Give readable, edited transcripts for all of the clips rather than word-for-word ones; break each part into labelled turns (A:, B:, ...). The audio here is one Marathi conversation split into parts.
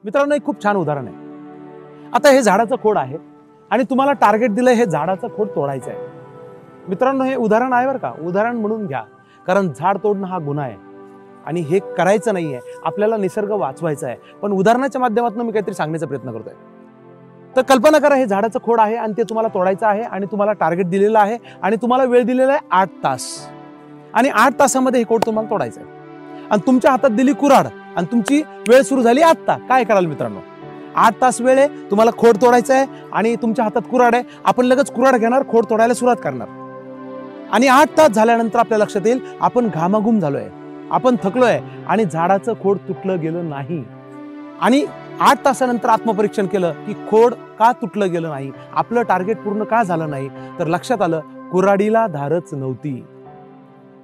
A: मित्रांनो, एक खूप छान उदाहरण आहे। आता हे झाडाचं खोड आहे आणि तुम्हाला टार्गेट दिलं हे झाडाचं खोड तोडायचं आहे। मित्रांनो, हे उदाहरण आहे बरं का, उदाहरण म्हणून घ्या, कारण झाड तोडणं हा गुन्हा आहे आणि हे करायचं नाहीये। आपल्याला निसर्ग वाचवायचा आहे, पण उदाहरणाच्या माध्यमातून मी काहीतरी सांगण्याचा प्रयत्न करतोय। तर कल्पना करा, हे झाडाचं खोड आहे आणि ते तुम्हाला तोडायचं आहे आणि तुम्हाला टार्गेट दिलेलं आहे आणि तुम्हाला वेळ दिलेला आहे 8 तास आणि 8 तासामध्ये हे खोड तुम्हाला तोडायचं आहे आणि तुमच्या हातात दिली कुऱ्हाड आणि तुमची वेळ सुरू झाली आता। काय कराल मित्रांनो? 8 तास वेळ आहे, तुम्हाला खोड तोडायचं आहे आणि तुमच्या हातात कुऱ्हाड आहे। आपण लगेच कुऱ्हाड घेणार, खोड तोडायला सुरुवात करणार आणि 8 तास झाल्यानंतर आपल्या लक्षात येईल आपण घामाघूम झालोय, आपण थकलोय आणि झाडाचं खोड तुटलं गेलं नाही। आणि 8 तासानंतर आत्मपरीक्षण केलं की खोड का तुटलं गेलं नाही, आपलं टार्गेट पूर्ण का झालं नाही, तर लक्षात आलं कुऱ्हाडीला धारच नव्हती।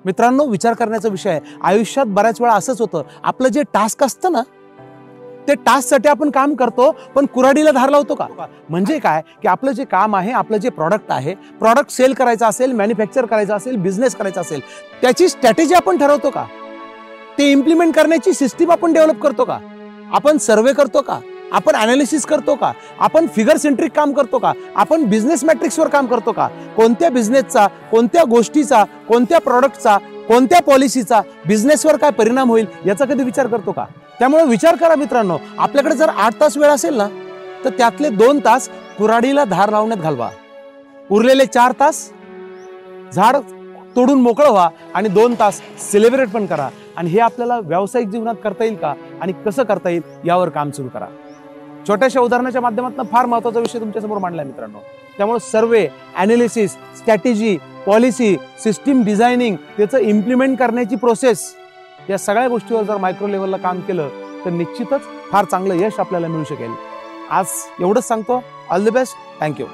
A: मित्रांनो, विचार करण्याचा विषय आहे। आयुष्यात बऱ्याच वेळा असंच होतं, आपलं जे टास्क असतं ना, ते टास्कसाठी आपण काम करतो पण कुऱ्हाडीला धार लावतो का? म्हणजे काय की आपलं जे काम आहे, आपलं जे प्रॉडक्ट आहे, प्रॉडक्ट सेल करायचं असेल, मॅन्युफॅक्चर करायचं असेल, बिझनेस करायचा असेल, त्याची स्ट्रॅटेजी आपण ठरवतो का? ते इम्प्लिमेंट करण्याची सिस्टीम आपण डेव्हलप करतो का? आपण सर्वे करतो का? आपण अनालिसिस करतो का? आपण फिगर सेंट्रिक काम करतो का? आपण बिझनेस मॅट्रिक्सवर काम करतो का? कोणत्या बिझनेसचा, कोणत्या गोष्टीचा, कोणत्या प्रॉडक्टचा, कोणत्या पॉलिसीचा बिझनेसवर काय परिणाम होईल याचा कधी विचार करतो का? त्यामुळे विचार करा मित्रांनो, आपल्याकडे जर 8 तास वेळ असेल ना, तर त्यातले 2 तास कुऱ्हाडीला धार लावण्यात घालवा, उरलेले 4 तास झाड तोडून मोकळं व्हा आणि 2 तास सेलिब्रेट पण करा। आणि हे आपल्याला व्यावसायिक जीवनात करता येईल का आणि कसं करता येईल यावर काम सुरू करा। छोट्याशा उदाहरणाच्या माध्यमातून फार महत्त्वाचा विषय तुमच्यासमोर मांडलाय मित्रांनो। त्यामुळे survey, analysis, strategy, policy, system designing, त्याचं इम्प्लिमेंट करण्याची प्रोसेस, या सगळ्या गोष्टीवर जर मायक्रो लेव्हलला काम केलं तर निश्चितच फार चांगलं यश आपल्याला मिळू शकेल। आज एवढंच सांगतो। All the best, thank you.